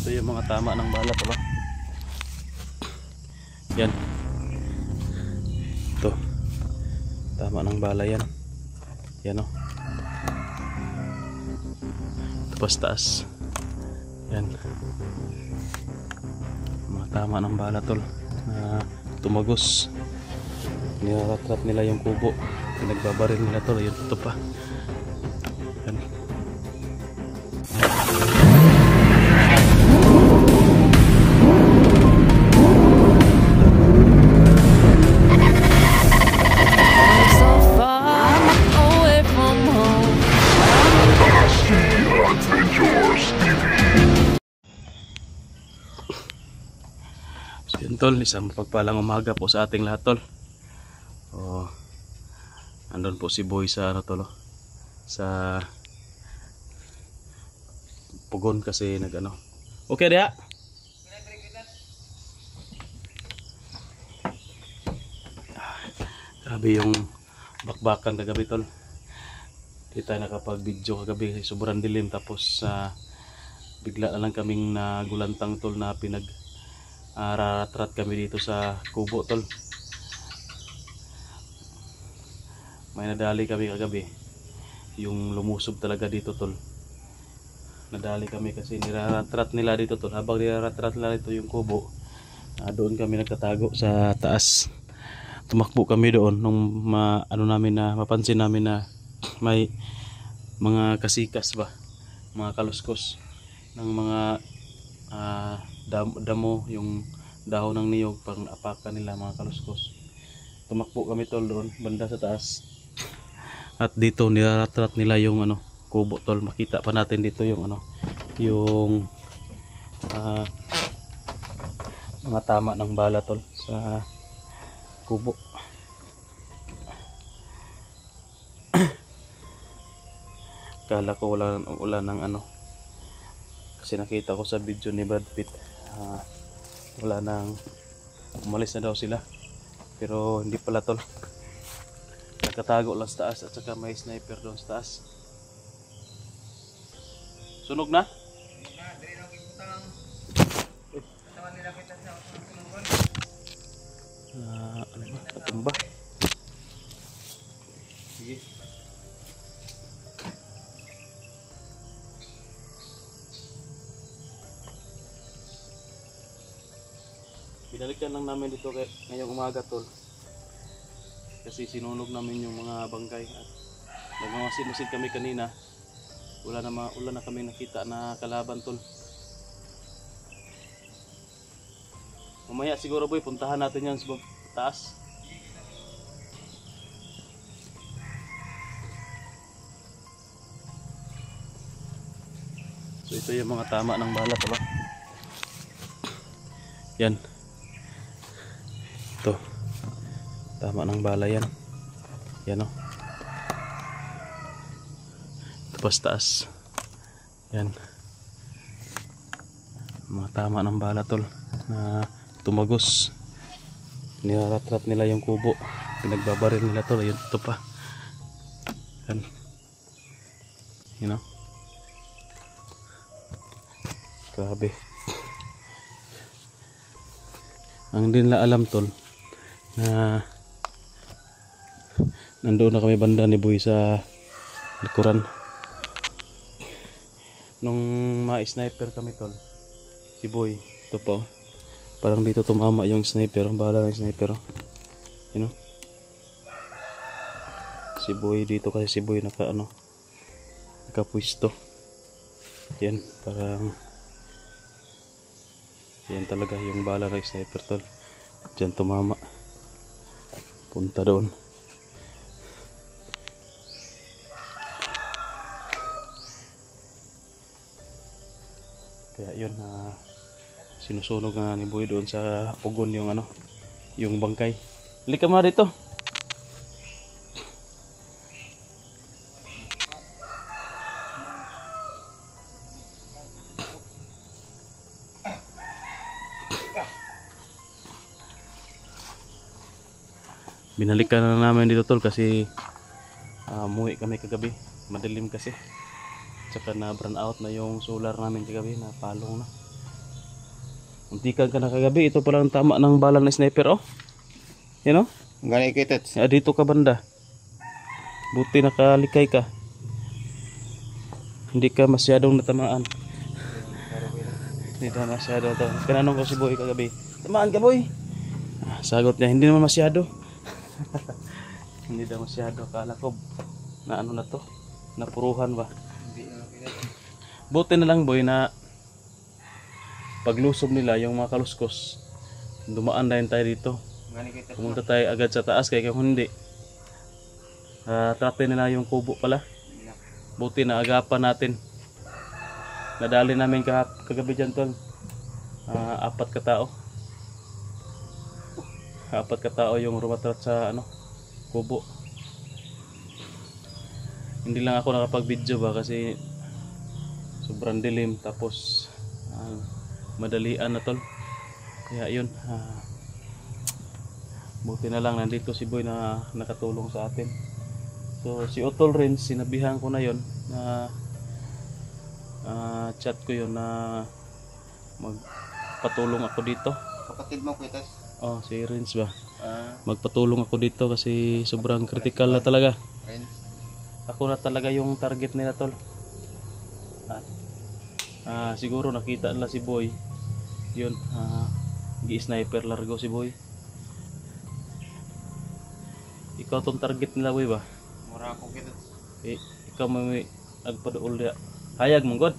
ito yung mga tama ng bala tol. Yan. Ito. Tama ng bala yan. Yan o. Tapos taas. Yan. Mga tama ng bala tol. Na tumagos. Nilarat-rat nila yung kubo. Pinagbabaril nila tol. Yun, ito pa. Yan. So yun tol, isang pagpalang umaga po sa ating lahat tol. Andun po si Boy sa ano tol, sa pugon kasi nag ano. Okay dia. Grabe yung bakbakan kagabi tol. Di tayo nakapag video kagabi kasi sobrang dilim, tapos bigla na lang kaming nagulantang tol na rarat-rat kami dito sa kubo tol. May nadali kami kagabi, yung lumusob talaga dito tol. Nadali kami kasi nirarat-rat nila dito tol. Habang nirarat-rat nila dito yung kubo, doon kami nagtatago sa taas. Tumakbo kami doon nung mapansin namin na may mga kasikas ba, mga kaluskos ng mga damo, yung dahon ng niyog, pang apakan nila mga kaluskos. Tumakbo kami tol doon banda sa taas. At dito nilarat-rat nila yung kubo tol. Makita pa natin dito yung yung mga tama ng bala tol sa kubo. Kala ko wala ng kasi nakita ko sa video ni Brad Pitt, wala nang, umalis na daw sila, pero hindi pala tol. Nakatago lang sa taas, at saka may sniper doon sa taas. Sunog na? Ano ba? Patumba? Sige. Binalikan lang namin dito ngayong umaga tol, kasi sinunog namin yung mga bangkay at nagmamasid-masid kami kanina. Wala na kami nakita na kalaban tol. Mamaya siguro boy, puntahan natin yan sa taas. So ito yung mga tama ng bala tol. Yan. Ito. Tama ng bala yan. Yan o. Tapos taas. Yan. Mga tama ng bala tol na tumagos. Nilarat-rat nila yung kubo. Pinagbabaril nila tol. Ayun, ito pa. Yan. You know? Grabe. Ang din la alam tol na nandoon na kami banda ni Boy sa likuran. Nung ma-sniper kami tol, si Boy, ito po, parang dito tumama yung sniper, bahala ng sniper, you know? Si Boy dito, kasi si Boy nakapwisto. Yan, parang yan talaga yung bala ng sniper tol. Diyan tumama, punta doon. Kaya yun, sinusunog nga ni Boy doon sa pugon yung yung bangkay. Halika ma dito. Binalikan na namin dito tol kasi umuwi kami kagabi, madilim kasi, tsaka na burn out na yung solar namin kagabi, na palong na. Muntikan ka na kagabi. Ito pala ang tama ng bala ng sniper, oh. Yan, oh. Gani kita. Dito ka banda. Buti nakalikay ka. Hindi ka masyadong natamaan. Hindi na masyado to. Kinanong ko si Boy kagabi. Tamaan ka, Boy? Sagot niya, hindi naman masyado. Hindi daw masyado. Akala ko na ano na to. Napuruhan ba? Buti na lang, Boy, na paglusob nila yung mga kaluskos, dumaan na tayo dito. Pumunta tayo agad sa taas kaya kung hindi trate nila yung kubo pala. Buti na agapan natin. Nadali namin kagabi dyan, tol. 4 katao. 4 katao yung rumatrat sa ano, kubo. Hindi lang ako nakapag-video ba kasi sobrang dilim, tapos madalian na, tol. Kaya yun, buti na lang nandito si Boy na nakatulong sa atin. So si Otol rin, sinabihan ko na yon na chat ko yun na magpatulong ako dito. Kapatid mo, Kwitas? Oh, si Rins ba? Magpatulong ako dito kasi sobrang critical na talaga. Rins? Ako na talaga yung target nila, tol. Siguro nakita nila si Boy. Yun, gi-sniper largo si Boy. Ikaw tong target nila, Boy ba? Mura ako kita. Ikaw may agpaduol dia. Hayag mong god.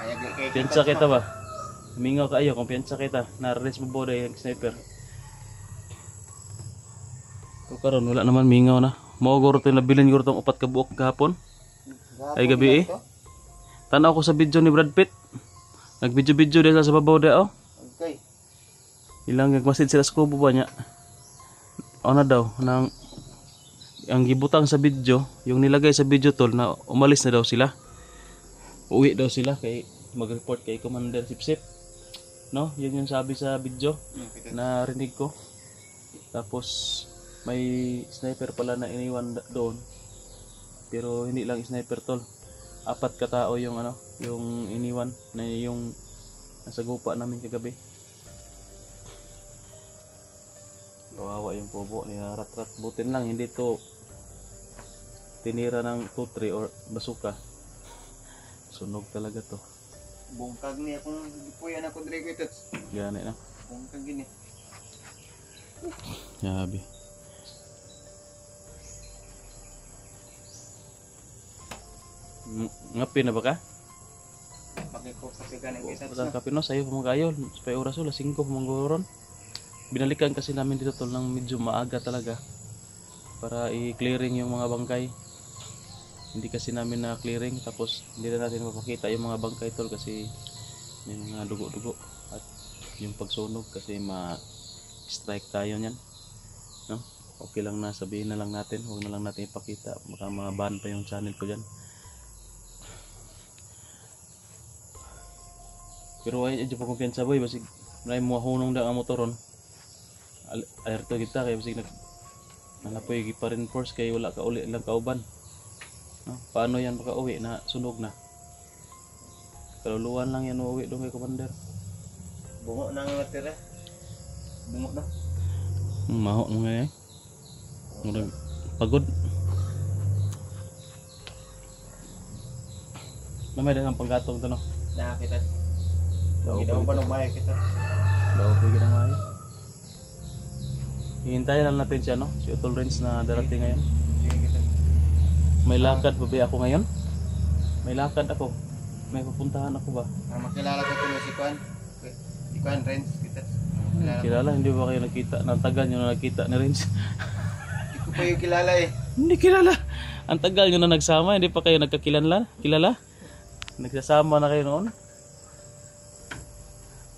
Hayag kay Piyansa kita ba? Mingaw ka ayo kung piyansa kita. Na-release mo boda yung sniper. So karon wala naman mingaw na. Mao guro to nabilin guro tong 4 ka buok kahapon. Ay gabi Tanaw ko sa video ni Brad Pitt. Nag-video dia sa babaw dia, oh. Okay. Ilang nagmasid sila sa kubo ba niya. Ano daw nang ang gibutang sa video, yung nilagay sa video, tol, na umalis na daw sila. Uwi daw sila kay mag-report kay Commander Sipsip. No? Yun yung sabi sa video na rinig ko. Tapos may sniper pala na iniwan doon. Pero hindi lang sniper, tol. 4 katao yung ano, yung iniwan na yung nasa gupa namin kagabi. Kawawa yung kubo ni Ratrat. Butin lang hindi to tinira ng 2-3 or basuka. Sunog talaga to. Bungkag niya kung gipuyan ako dire, Kwitas. Gani na. Bungkag gini. Yabi. Ngapi na ba ka? Pakiko kasi ganang Kwitas. Wala kape no, sayo pamangkayo. Sa oras wala 5 pamanggoron. Binalikan kasi namin dito, tol, ng medyo maaga talaga para i-clearing yung mga bangkay. Hindi kasi namin na clearing, tapos hindi na natin mapakita yung mga bangkay, tol, kasi may mga dugo-dugo at yung pagsunog kasi ma-strike tayo niyan, no? Okay lang na, sabihin na lang natin, huwag na lang natin ipakita, baka ma-ban pa yung channel ko dyan. Pero ay dyan pa kumpiyansa, boy, basig may muhunong da ang motoron. Alerto kita kaya basig nanapoy pa rin force kay wala ka uli lang kauban, no? Paano yan makauwi na sunog na? Kaluluwan lang yan uuwi doon kay Commander. Bungo nang natira. Bungo na. Maho mga eh. Murag pagod. Namay dagang panggatong to, no? Na Kwitas. Daw Gidaw pa ba nang bahay kita? Daw pa ginamay. Hihintayin lang natin siya, no? Si Otol Rins na darating ngayon. Sige kita. May lakad pa ba ako ngayon? May lakad ako. May pupuntahan ako ba? Makilala ko tuloy si Kwan. Si Kwan Rins Kwitas. Kilala, hindi ba kayo nakita? Ang tagal nyo na nakita ni Rins. Hindi ko pa yung kilala eh. Hindi kilala. Ang tagal nyo na nagsama, hindi pa kayo nagkakilala? Kilala? Nagsasama na kayo noon?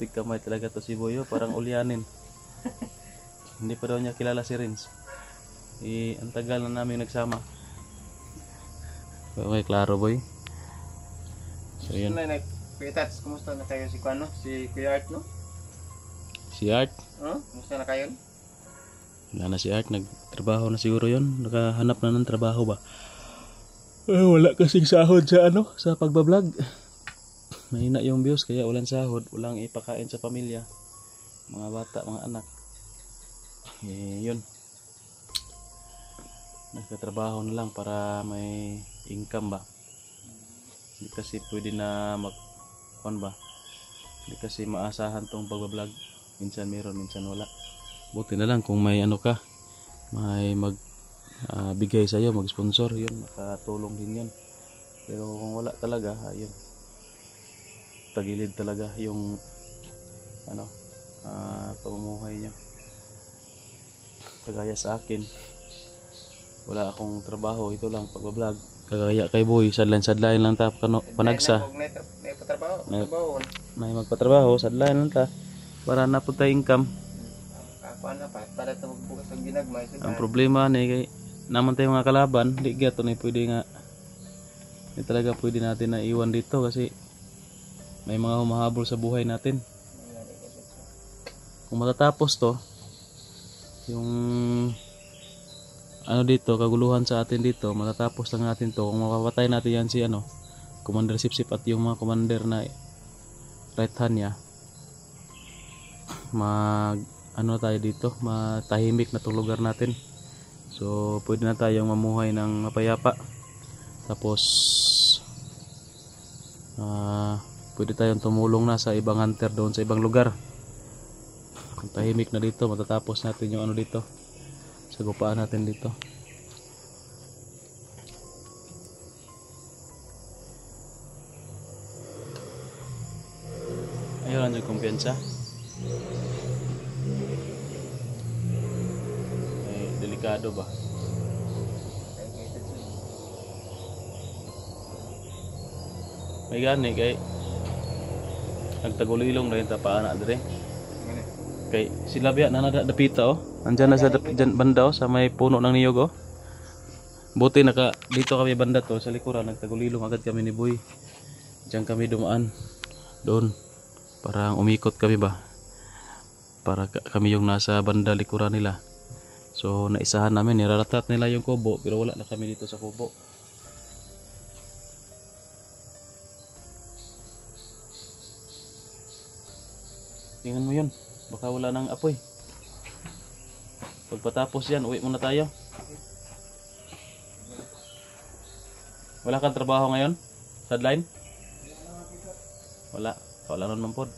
Tigkamay talaga to si Boyo, parang ulyanin. Hindi pa daw niya kilala si Rins. Ang tagal na namin nagsama. Okay, klaro, boy. So yun. Kwitas, kumusta na kayo si Kwan, no? Si Kuya Art, no? Si Art. Kumusta na kayo? Wala na si Art, nagtrabaho na siguro yun. Nakahanap na ng trabaho ba? Wala kasing sahod sa ano, sa pagbablog. Mahina yung views kaya walang sahod, walang ipakain sa pamilya. mga bata, mga anak. Yun, nagtatrabaho na lang para may income ba. Hindi kasi pwede na ba, hindi kasi maasahan tong pagbablog. Minsan meron, minsan wala. Buti na lang kung may ka, may bigay sa'yo, mag-sponsor, yun, makatulong din yun. Pero kung wala talaga, ayun, tagilid talaga yung pamumuhay nyo. Kagaya sa akin, wala akong trabaho, ito lang pagbablog. Kagaya kay Boy, sadlain lang ta panagsa. May magpatrabaho, sadlain lang ta para napunta income. Para ito magbukas ang ginagmay. Ang problema ni kay naman tayo mga kalaban, di gato na pwede nga. Hindi talaga pwede natin na iwan dito kasi may mga humahabol sa buhay natin. Kung matatapos to, yung dito, kaguluhan sa atin dito, matatapos lang natin to. Kung mapapatay natin yan si Commander Sipsip at yung mga commander na right hand niya, tayo dito, matahimik na tong lugar natin. So pwede na tayong mamuhay ng mapayapa. Tapos pwede tayong tumulong na sa ibang hunter doon sa ibang lugar. Kung tahimik na dito, matatapos natin yung dito, sagupaan natin dito. Ayun lang yung kumpiyansa. Delikado ba? May gani kay nagtagulilong na yung tapaan na dire. Kay sila biya na nadapita Andyan na sa dyan banda sa may puno ng niyog Buti dito kami banda to sa likuran, nagtagulilong agad kami ni Boy. Diyan kami dumaan doon. Parang umikot kami ba. Para kami yung nasa banda likuran nila. So naisahan namin, niraratat nila yung kubo pero wala na kami dito sa kubo. Tingnan mo yun, baka wala nang apoy. Pagpatapos yan, uwi muna tayo. Wala kang trabaho ngayon? Sideline? Wala nun po.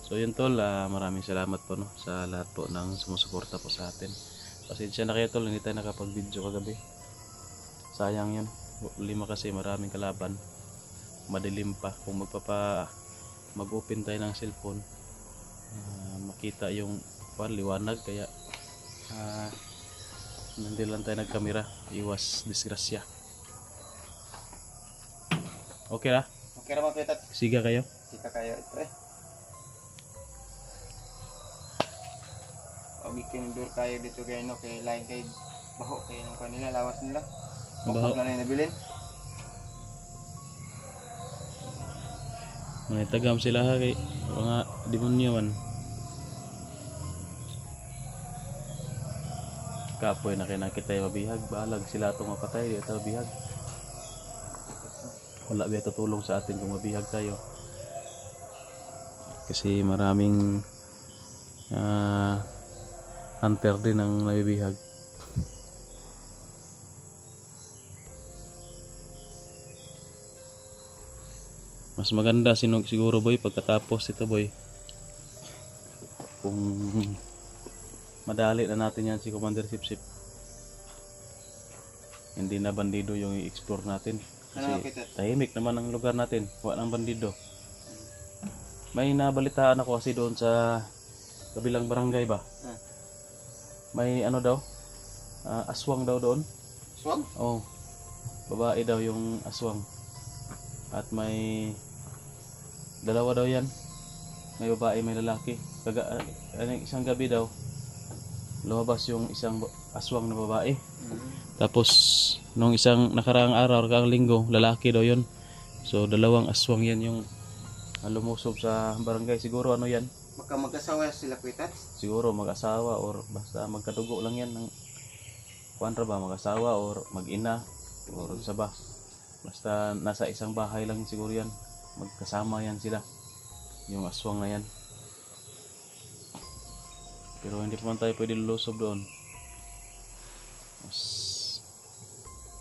So yun tol, maraming salamat po sa lahat po ng sumusuporta po sa atin. Pasensya na kayo tol, hindi tayo nakapag-video kagabi. Sayang yun, lima kasi maraming kalaban. Madilim pa, kung mag-open tayo ng cellphone, makita yung liwanag, kaya hindi lang tayo nagkamera, iwas disgrasya. Okay na? Okay naman Petat. Siga kayo? Siga kayo ito Bikin dur kayo dito kayo kay lain kay baho kayo ng kanila, lawas nila. Baho na nabilin. May tagam sila kay mga demonyo man. Kapoy na kinakita yung mabihag, balag sila itong mapatay, di ito mabihag. Wala ba tutulong sa atin kung mabihag tayo. Kasi maraming hunter din ang nabibihag. Mas maganda siguro boy pagkatapos ito boy, kung madali na natin yan si Commander Sipsip, hindi na bandido yung i-explore natin kasi tahimik naman ang lugar natin, wala ng bandido. May nabalitaan ako kasi doon sa kabilang barangay ba, may daw aswang daw doon. Aswang? Oh, babae daw yung aswang. At may dalawa daw yan. May babae, may lalaki. Isang gabi daw, lumabas yung isang aswang na babae. Tapos, nung isang nakaraang araw, nakaraang linggo, lalaki daw yun. So, dalawang aswang yan yung lumusob sa barangay. Siguro yan? Baka mag-asawa sila Petat? Siguro mag-asawa or basta magkadugo lang yan ng mag-asawa or mag-ina or saba. Basta nasa isang bahay lang siguro yan, magkasama yan sila. yung aswang na yan. Pero hindi pa man tayo pwede lulusob doon.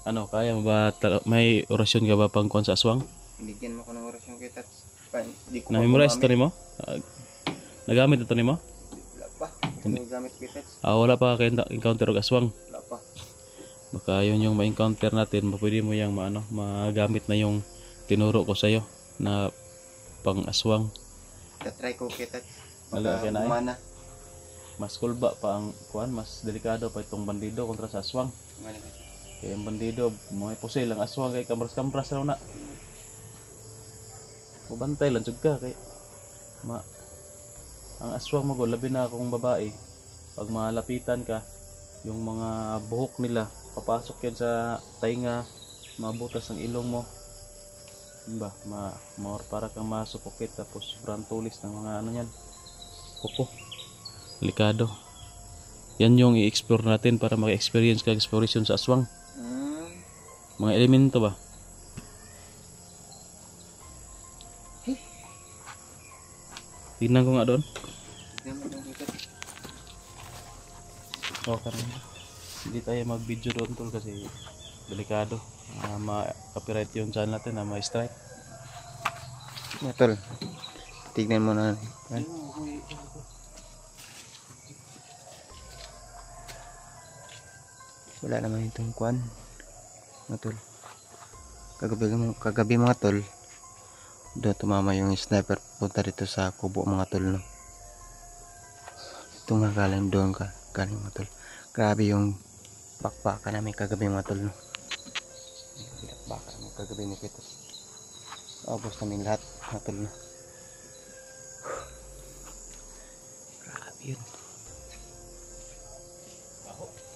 Ano, kaya mo ba, may orasyon ka ba pang kuwan sa aswang? Bigyan mo ko ng oras yung kita. Di ko Na-memorize ito ni mo? Nagamit ito ni mo? Wala pa. Hindi gamit kita. Wala pa kayo encounter og aswang. Wala pa. Baka yun yung ma-encounter natin, pwede mo yung magamit na yung tinuro ko sa'yo na pang aswang. Tatry ko kita. Wala ka na eh. Mana. Mas kulba pa ang kuan, mas delikado pa itong bandido kontra sa aswang. Kaya ang bandido, mga pusil ang aswang kay kamras-kamras lang na. Mabantay lang jud ka kay ang aswang mo labi na akong babae. Pag malapitan ka, yung mga buhok nila papasok yan sa tainga, mabutas ang ilong mo. Diba? Para kang masupokit tapos sobrang tulis ng mga ano yan. Kuko. Delikado. Yan yung i-explore natin para maka-experience ka exploration sa aswang. Mga elemento ba? Tingnan ko nga doon. Okay. Hindi tayo mag-video doon tol kasi delikado. Ma-copyright yung channel natin na ma-strike. Tol, tignan mo na. Wala naman itong kwan. Tol. Kagabi mga tol, doon tumama yung sniper punta dito sa kubo mga tol, no. Ito nga galing doon galing mga tol. Grabe yung bakbaka namin kagabi mga tol, no. Bakbaka namin kagabi ni Kitos. Abos namin lahat mga tol, no. Grabe yun.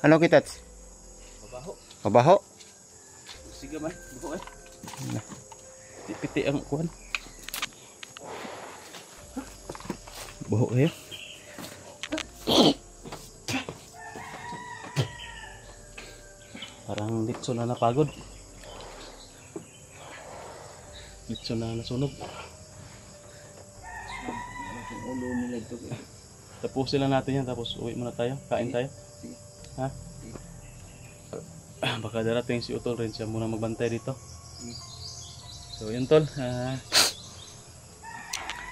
Ano Kitos? Mabaho. Mabaho? Sige man, buko eh. Piti ang kuhan. Buho kayo. Parang litso na napagod. Litso na nasunog. Tapusin lang natin yan tapos uwi muna tayo. Kain tayo. Ha? Baka darating si Utol rin, siya muna magbantay dito. So yun tol,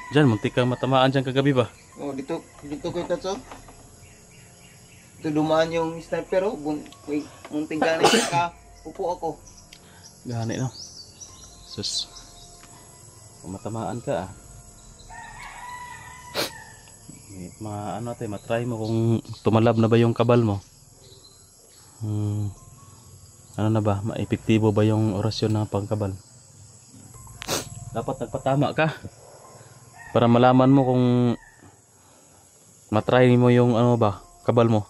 dyan muntik kang matamaan dyan kagabi ba? Oh, dito ko ito so. Ito dumaan yung sniper, oh. Munting ganit ka. Upo ako. Gani no. Sus. Kung matamaan ka matry mo kung tumalab na ba yung kabal mo. Ano na ba? Maepektibo ba yung orasyon ng pangkabal? Dapat nagpatama ka para malaman mo kung matry mo yung ano ba, kabal mo.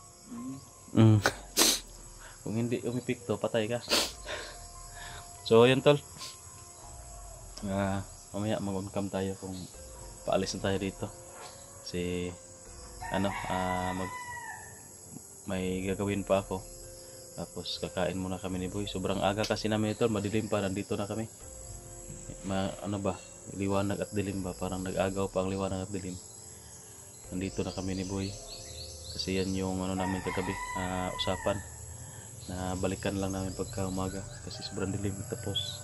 Kung hindi umipikto, patay ka. So yun tol. Mamaya mag-on-cam tayo kung paalis na tayo dito. Kasi may gagawin pa ako. Tapos kakain muna kami ni Boy. Sobrang aga kasi namin ito, madilim pa, nandito na kami. Liwanag at dilim ba? Parang nag-agaw pa ang liwanag at dilim. Nandito na kami ni Boy. Kasi yan yung namin kagabi, usapan. Na balikan lang namin pagka umaga. Kasi sobrang dilim. Tapos,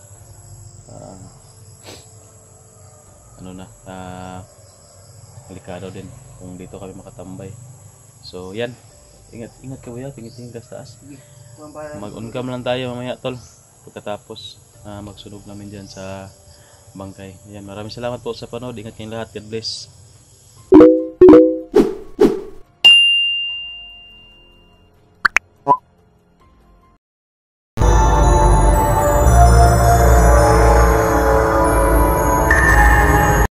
delikado din kung dito kami makatambay. So yan. Ingat ka Boy, tingin-tingin ka sa taas. Mag-on-cam lang tayo mamaya tol. Pagkatapos magsunog namin dyan sa bangkay. Ayan, maraming salamat po sa panood. Ingat kayong lahat. God bless.